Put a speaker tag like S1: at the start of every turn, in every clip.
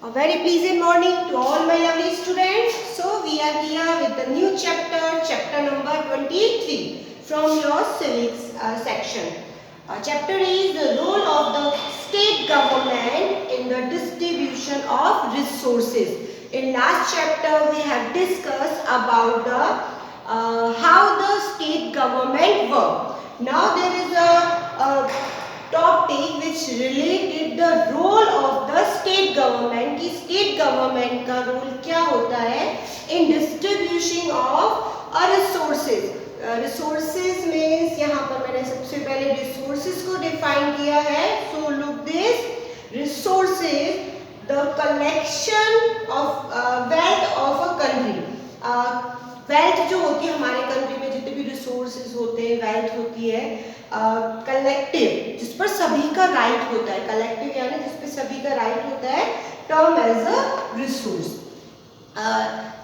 S1: A very pleasant morning to all my lovely students. So we are here with the new chapter number 23 from your civics section. Chapter is the role of the state government in the distribution of resources. In last chapter we have discussed about how the state government work. Now there is a topic which related the role of the state government की state government का role क्या होता है in distribution of resources. Resources means यहाँ पर मैंने सबसे पहले रिसोर्सेज को डिफाइन किया है. So look this resources the collection of wealth of a country. Wealth जो होती है हमारे कंट्री में जितने भी रिसोर्सेज होते हैं वेल्थ होती है कलेक्टिव जिस पर सभी का राइट होता है. कलेक्टिव यानी जिस पर सभी का राइट होता है term as a resource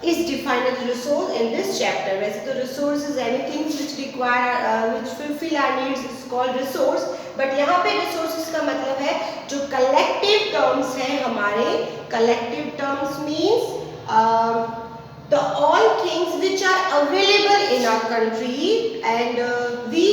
S1: is defined as resource in this chapter. वैसे तो resource is anything which require which fulfill our needs is called resource, but यहाँ पे resources का मतलब है जो collective terms है हमारे. collective terms means the all things which are available in our country and we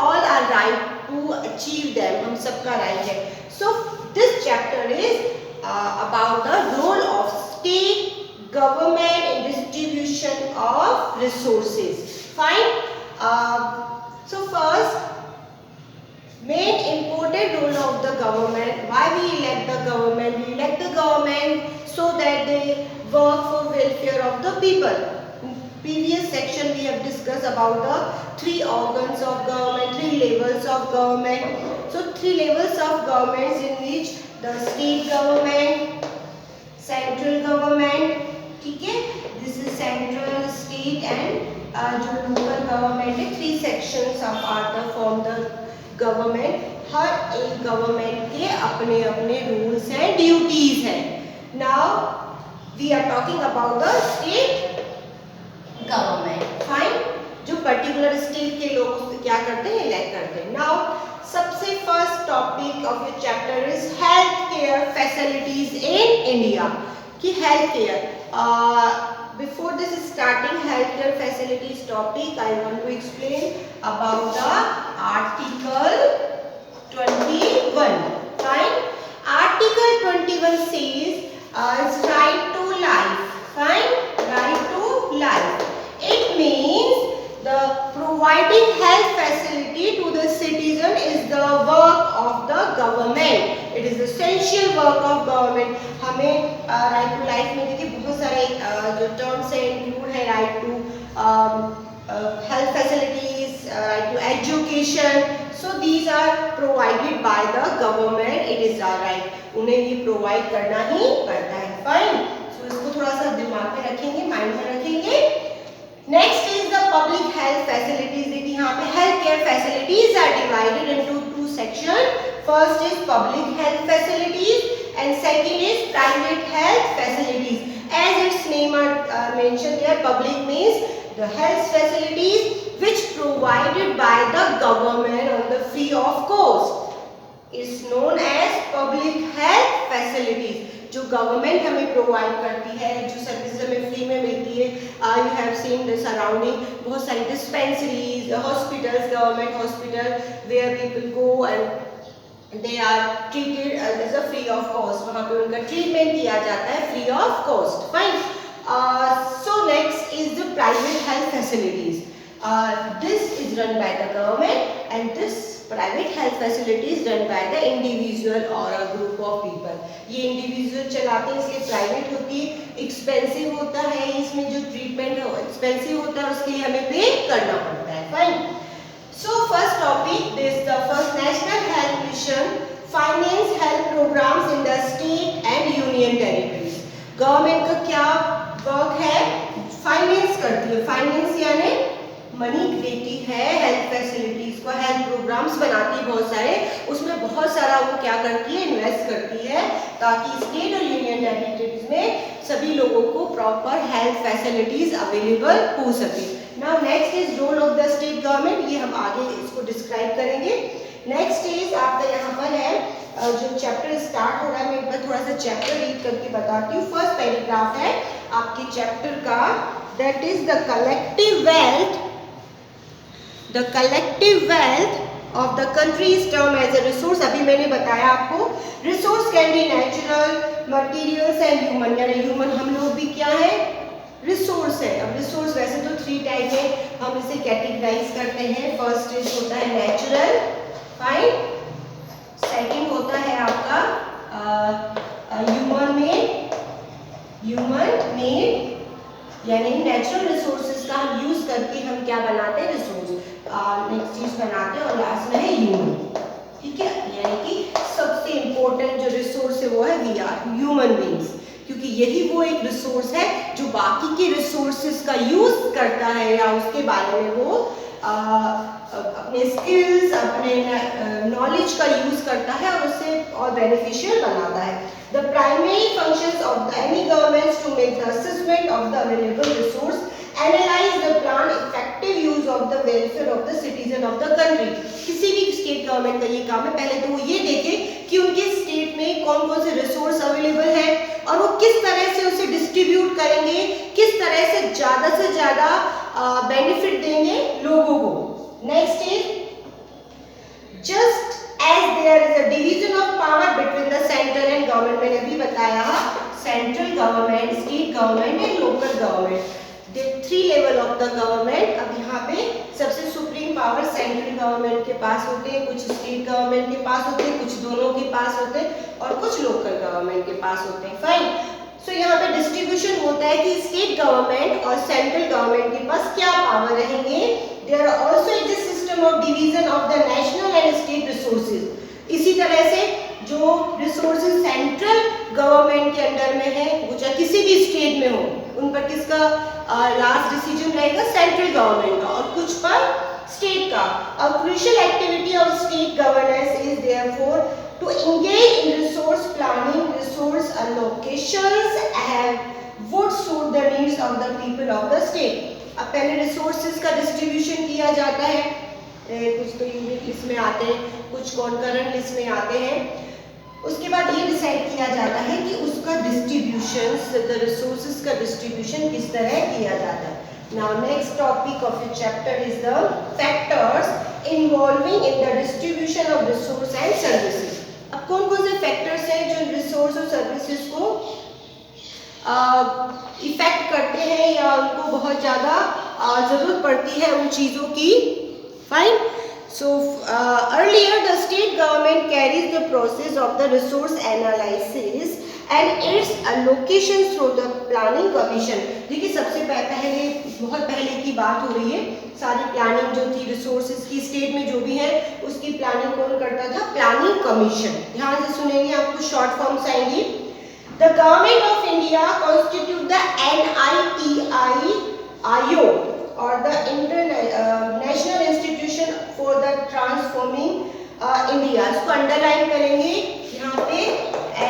S1: all are right to achieve them. हम सबका right है. So this chapter is about the role of state government in distribution of resources. Fine. So first main important role of the government. Why we elect the government? We elect the government so that they work for welfare of the people. In previous section we have discussed about the three organs of government, three levels of government. So three levels of governments in which the state government, central government, ठीक है, this is central, state and जो local government है. Three sections of are the form the government. हर एक government के अपने अपने rules हैं, duties हैं. Now we are talking about the state government. Fine. जो पर्टिकुलर स्टेट के लोग उसको क्या करते हैं, इलेक्ट करते हैं. नाउ सबसे first topic of your chapter is health care facilities in India. कि health care before this starting health care facilities topic I want to explain about the article 21. Fine. Article 21 says it's right to life. Fine. Right to life. It means the providing health facility to the citizen is the work of the government. It is essential work of government. हमें right to life में देखिए बहुत सारे जो terms हैं include है right to health facilities, right to education. So these are provided by the government. It is our right. उन्हें ये प्रोवाइड करना ही पड़ता है. फाइन. सो इसको थोड़ा सा दिमाग में रखेंगे, माइंड में रखेंगे. Next is the public health facilities. देखिए यहाँ पे health care facilities are divided into two section. First is public health facilities and second is private health facilities. As its name are mention there, public means the health facilities which provided by the government on the free of cost is known as public health facilities. जो government हमें provide करती है, जो service हमें free में मिलती है. You have seen the surrounding बहुत सारी dispensaries, hospitals, government hospital where people go and they are treated as a free of cost. वहाँ पे उनका ट्रीटमेंट किया जाता है free of cost. Fine. So next is the private health facilities. This is run by the government and this private health facilities run by the individual or a group of people. ये individual चलाते हैं इसलिए private होती है. expensive होता है, इसमें जो treatment है expensive होता है, उसके लिए हमें pay करना पड़ता है. Fine. So first topic, this the first national health mission finance health programs in the state and union territories. Government का क्या वर्क है, फाइनेंस करती है. फाइनेंस यानी मनी देती है हेल्थ फैसिलिटीज को, हेल्थ प्रोग्राम्स बनाती है बहुत सारे, उसमें बहुत सारा वो क्या करती है, इन्वेस्ट करती है ताकि स्टेट और यूनियन टेरिटरीज में सभी लोगों को प्रॉपर हेल्थ फैसिलिटीज अवेलेबल हो सके. Now next is role of the state government. ये हम आगे इसको डिस्क्राइब करेंगे. नेक्स्ट इज आपका यहाँ पर है जो चैप्टर स्टार्ट हो रहा है, मैं एक बार थोड़ा सा चैप्टर रीड करके बताती हूँ। फर्स्ट पैराग्राफ है आपके चैप्टर का, that is the collective wealth of the country is termed as a resource। अभी मैंने बताया आपको, resource can be natural, materials and human, यानी human हम लोग भी क्या है, resource है। अब resource वैसे तो 3 टाइप है, हम इसे कैटेगराइज करते हैं। फर्स्ट होता है natural, फाइन। सेकंड होता है आपका human made, यानी नेचुरल रिसोर्सेज का हम यूज करके हम क्या बनाते हैं, रिसोर्स नेक्स्ट चीज बनाते हैं, और लास्ट में है ह्यूमन। ठीक है, यानी कि सबसे इंपॉर्टेंट जो रिसोर्स है वो है वी आर ह्यूमन बीइंग्स, क्योंकि यही वो एक रिसोर्स है जो बाकी के रिसोर्सेज का यूज करता है या उसके बारे में वो अपने स्किल्स, अपने नॉलेज का यूज करता है और उससे और बेनिफिशियल बनाता है। The primary functions of the any governments to make the assessment of the available resource, analyze the plan effective use of the welfare of the citizen of the country। किसी भी state government का ये काम है, पहले तो वो ये देखे कि उनके स्टेट में कौन कौन से रिसोर्स अवेलेबल है और वो किस तरह से उसे डिस्ट्रीब्यूट करेंगे, किस तरह से ज्यादा बेनिफिट देंगे लोगों को। Next is just as there is a division of power between the central and government, मैंने अभी बताया central government, state government and local government, the 3 level of the government. अब यहाँ पे सबसे सुप्रीम पावर सेंट्रल गवर्नमेंट के पास होते हैं, कुछ स्टेट गवर्नमेंट के पास होते हैं, कुछ दोनों के पास होते हैं और कुछ लोकल गवर्नमेंट के पास होते हैं। फाइन, सो यहाँ पे डिस्ट्रीब्यूशन होता है कि स्टेट गवर्नमेंट और सेंट्रल गवर्नमेंट के पास क्या पावर रहेंगे। There also exist system of division of the national and state resources. इसी तरह से जो रिसोर्सेज सेंट्रल गवर्नमेंट के अंडर में है, वो चाहे किसी भी स्टेट में हो, उन पर किसका लास्ट डिसीजन रहेगा, सेंट्रल गवर्नमेंट का, और कुछ पर स्टेट का। A crucial activity of state governance is therefore to engage in resource planning, resource allocations and would suit the needs of the people of the state। अब पहले resources का distribution किया जाता है, कुछ तो यूनिट लिस्ट में आते हैं, कुछ कॉन्करेंट लिस्ट में आते हैं। उसके बाद ये डिसाइड किया जाता है कि उसका डिस्ट्रीब्यूशन, द रिसोर्सेज का डिस्ट्रीब्यूशन किस तरह किया जाता है। Now next topic of your chapter is the factors involving in the distribution of resource and services। अब कौन कौन से फैक्टर्स हैं जो रिसोर्स और सर्विसेज को इफेक्ट करते हैं या उनको बहुत ज़्यादा ज़रूरत पड़ती है उन चीज़ों की। Fine, so earlier the state government carries the process of the resource analysis and its allocation through the planning commission। देखिए सबसे पहले, बहुत पहले की बात हो रही है, सारी प्लानिंग जो थी रिसोर्सेज की स्टेट में जो भी है उसकी प्लानिंग कौन करता था, प्लानिंग कमीशन। ध्यान से सुनेंगे, आपको शॉर्ट फॉर्म्स आएंगी। The government of India constitute the NITI और the national institution for the transforming India. इसको अंडरलाइन करेंगे, यहाँ पे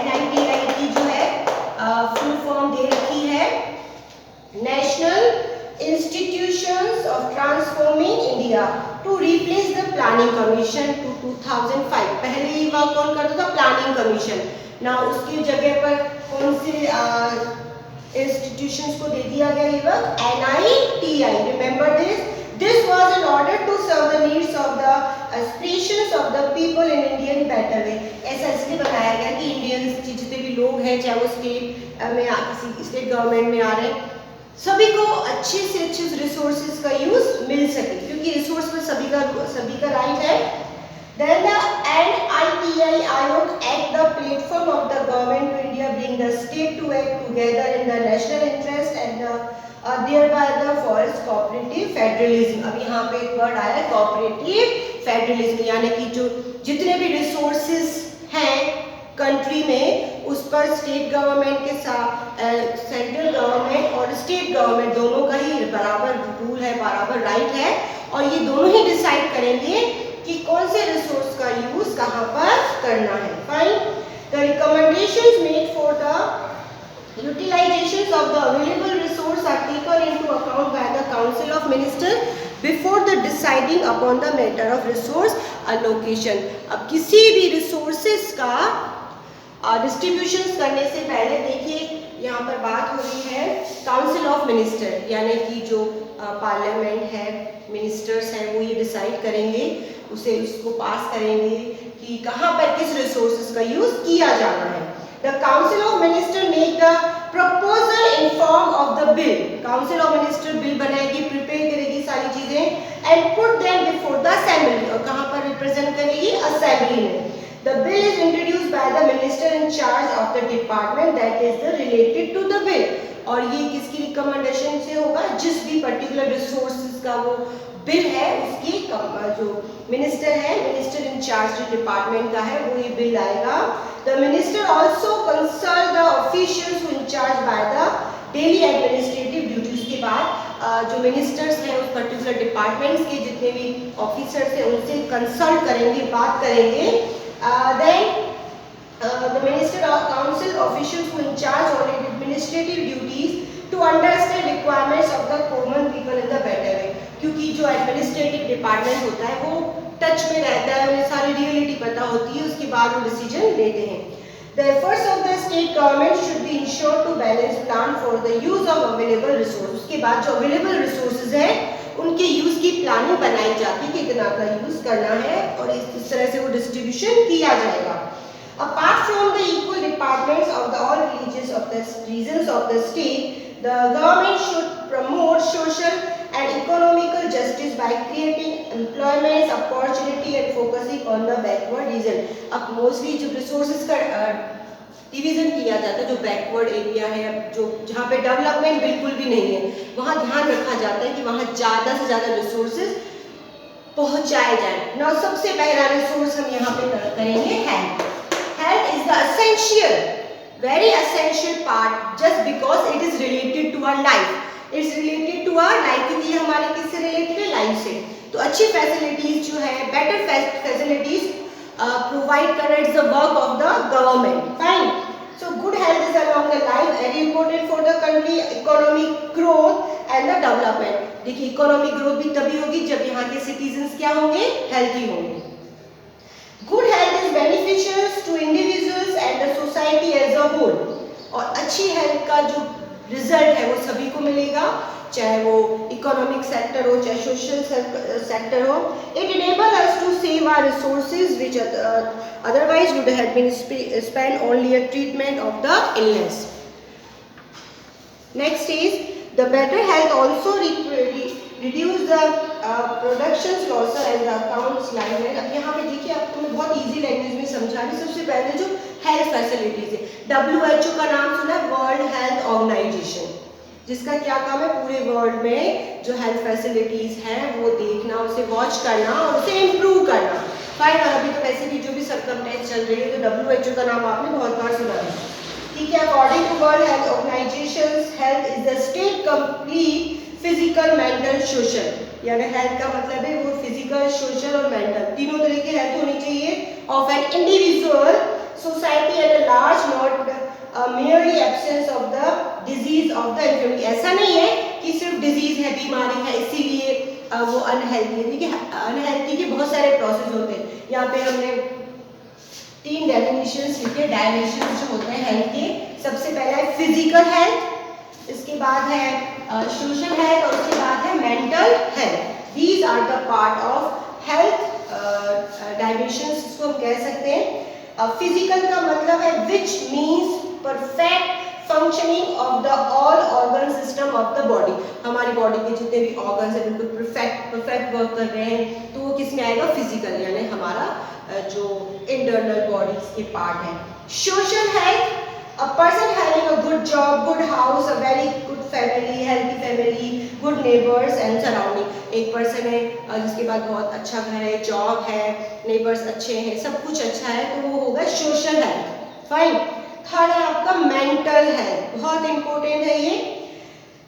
S1: NITI की जो है फुल फॉर्म दे रखी है, national institutions of transforming India to replace the planning commission to 2005। पहले ये वर्क कौन करता था, प्लानिंग कमीशन ना, उसकी जगह पर कौन से इंस्टीट्यूशंस को दे दिया गया ये work, NITI। Remember this was in order to serve the needs of the aspirations of the people in Indian better way. ऐसा इसलिए बनाया गया कि इंडियंस जितने भी लोग हैं, चाहे वो स्टेट में किसी स्टेट गवर्नमेंट में आ रहे हैं, सभी को अच्छे से अच्छे रिसोर्सेज का यूज मिल सके, क्योंकि रिसोर्स पर सभी का राइट है। Then the NITI Ayog act the platform of the government to India, bring the state to act together in the national interest and thereby the forest cooperative federalism। अब यहाँ पे एक वर्ड आया है cooperative federalism, यानी कि जो जितने भी रिसोर्सेज हैं कंट्री में उस पर स्टेट गवर्नमेंट के साथ सेंट्रल गवर्नमेंट और स्टेट गवर्नमेंट दोनों का ही बराबर रूल है, बराबर राइट है, और ये दोनों ही डिसाइड करेंगे कि कौन से रिसोर्स का यूज कहाँ पर करना है। Fine, the recommendations made for the utilisation of the available resource are taken into account by the council of minister before the deciding upon the matter of resource allocation. अब किसी भी resources का distribution करने से पहले देखिए यहाँ पर बात हो रही है काउंसिल ऑफ मिनिस्टर, यानी कि जो पार्लियामेंट है, मिनिस्टर्स हैं, वो ये डिसाइड करेंगे, उसको पास करेंगे कि कहाँ पर किस रिसोर्सेज का यूज किया जाना है। The council of minister make the proposal in form of the bill. Council of minister bill बनाएगी, प्रिपेयर करेगी सारी चीजें and put them before the assembly, और कहाँ पर रिप्रेजेंट करेगी, असेंबली में। The bill is introduced by the minister in charge of the department that is related to the bill. और ये किसकी रिकमेंडेशन से होगा, जिस भी पर्टिकुलर रिसोर्सेज का वो बिल है उसकी जो मिनिस्टर है, मिनिस्टर इन चार्ज जो डिपार्टमेंट का है, वो ये बिल आएगा। The minister also consult the officials who in charge by the daily administrative duties। के बाद जो मिनिस्टर्स हैं उस पर्टिकुलर डिपार्टमेंट्स के जितने भी ऑफिसर्स हैं उनसे कंसल्ट करेंगे, बात करेंगे। Then the minister or council officials who in charge of administrative duties to understand requirements of the common people in the better way। क्योंकि जो एडमिनिस्ट्रेटिव डिपार्टमेंट होता है वो टच में रहता है, उन्हें सारी रियलिटी पता होती है, उसके बाद वो डिसीजन लेते हैं। The efforts of the state government should be ensured to balance plan for the use of available resources। उसके बाद जो अवेलेबल रिसोर्सेज है उनके यूज की प्लानिंग बनाई जाती है कि कितना का यूज करना है और इस तरह से वो डिस्ट्रीब्यूशन किया जाएगा। Apart from the equal departments of the all regions of the state, the government should promote social and economical justice by creating employment opportunity and focusing on the backward region. अब mostly जो resources का division किया जाता है, जो backward area है, जो जहाँ पे डेवलपमेंट बिल्कुल भी नहीं है, वहाँ ध्यान रखा जाता है कि वहाँ ज़्यादा से ज़्यादा रिसोर्सेज पहुँचाए जाए। ना सबसे पहला रिसोर्स हम यहाँ पे करेंगे health. Health is the essential, very essential part, just because it is related to our life. It's related to our life, क्योंकि ये हमारे किससे रिलेटेड है, लाइफ से। तो अच्छी फैसिलिटीज जो है, बेटर फैसिलिटीज provide करना, it's the work of the government. Fine. So good health is along the line very important for the country economic growth and the development। देखिए इकोनॉमिक ग्रोथ भी तभी होगी जब यहाँ के सिटीजन्स क्या होंगे, हेल्थी होंगे। Good health is beneficial to individuals and the society as a whole। और अच्छी हेल्थ का जो रिजल्ट है वो सभी को मिलेगा, चाहे वो इकोनॉमिक सेक्टर हो, चाहे सोशल सेक्टर हो। It enable us to save our resources which otherwise would have been spent only a treatment of the illness. Next is the better health also reduce the production loss and the accounts line. अब यहाँ पे देखिए आपको मैं बहुत easy language में समझा रही। सबसे पहले जो हेल्थ फैसिलिटीज है, WHO का नाम सुना है, वर्ल्ड हेल्थ ऑर्गेनाइजेशन, जिसका क्या काम है, पूरे वर्ल्ड में जो हेल्थ फैसिलिटीज हैं वो देखना, उसे वॉच करना और उसे इम्प्रूव करना। फाइन। और अभी तो वैसे भी जो भी सर्कमस्टेंस चल रही है तो WHO का नाम आपने बहुत बार सुना है, ठीक है। According to world health organization, health is the state complete physical, mental, social. यानी हेल्थ का मतलब है वो फिजिकल, सोशल और मेंटल तीनों तरह की हेल्थ होनी चाहिए of an individual, society at large, not merely absence of the disease of the infirmity। ऐसा नहीं है कि सिर्फ डिजीज है, बीमारी है, इसीलिए वो अनहेल्थी है। देखिए अनहेल्थी के बहुत सारे प्रोसेस होते हैं। यहाँ पे हमने 3 डेफिनेशंस लिखे, डायमेंशंस जो होते हैं हेल्थ के। सबसे पहला है फिजिकल हेल्थ, इसके बाद है सोशल हेल्थ और उसके बाद है mental health. These are the part of health dimensions, इसको हम कह सकते हैं। फिजिकल का मतलब है which means perfect functioning of the all organ system of the body. हमारी बॉडी के जितने भी ऑर्गन्स हैं बिल्कुल परफेक्ट वर्क कर रहे हैं, तो वो किस में आएगा, फिजिकल, यानी हमारा जो इंटरनल बॉडीज के पार्ट है। Social health, a person having a good job, good house, a very good family, healthy family, good neighbors and surrounding। एक पर्सन है जिसके बाद बहुत अच्छा घर है, जॉब है, नेबर्स अच्छे हैं, सब कुछ अच्छा है, तो वो होगा सोशल हेल्थ। फाइन। थर्ड है आपका मेंटल हेल्थ, बहुत इंपॉर्टेंट है ये।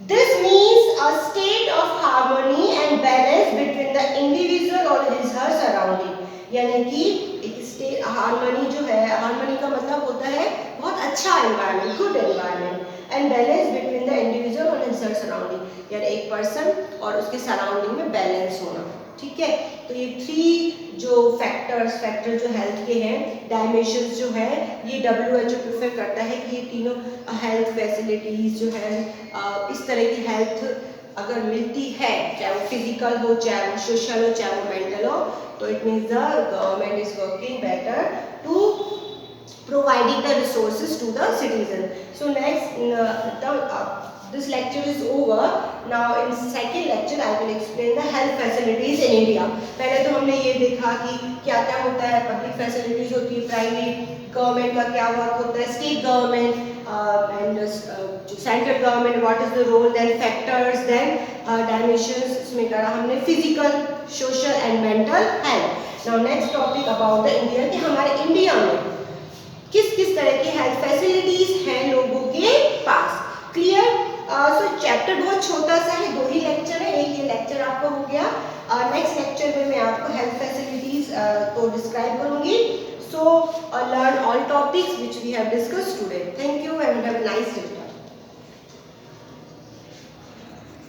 S1: This means a state of harmony and balance between the individual और हिज हर सराउंडिंग। यानी कि एक स्टेट हार्मनी जो है, हार्मनी का मतलब होता है बहुत अच्छा environment, good environment, and balance between the individual और हिज हर सराउंडिंग, यानी एक पर्सन और उसके सराउंडिंग में बैलेंस होना। ठीक है। तो ये 3 जो फैक्टर जो हेल्थ के हैं, डायमेंशंस जो है, ये WHO प्रेफर करता है कि ये तीनों हेल्थ फैसिलिटीज जो है, इस तरह की हेल्थ अगर मिलती है, चाहे वो फिजिकल हो, चाहे वो सोशल हो, चाहे वो मेंटल हो, तो it means the government is working better to providing the resources to the citizen. So next, this lecture is over. Now in second lecture I will explain the health facilities in India. पहले तो हमने ये देखा कि क्या क्या होता है, पब्लिक फैसिलिटीज होती है, प्राइवेट गवर्नमेंट का क्या वर्क होता है, state government and central government, what is the role, then factors, then dimensions, इसमें करा हमने physical, social and mental health. Now next topic about the India, कि हमारे इंडिया में किस किस तरह की हेल्थ फैसिलिटीज हैं लोगों के पास। क्लियर? सो चैप्टर बहुत छोटा सा है, 2 ही लेक्चर है, एक ये लेक्चर आपका हो गया। नेक्स्ट लेक्चर में मैं आपको हेल्थ फैसिलिटीज को डिस्क्राइब करूंगी। So learn all topics which we have discussed today. Thank you and have a nice day.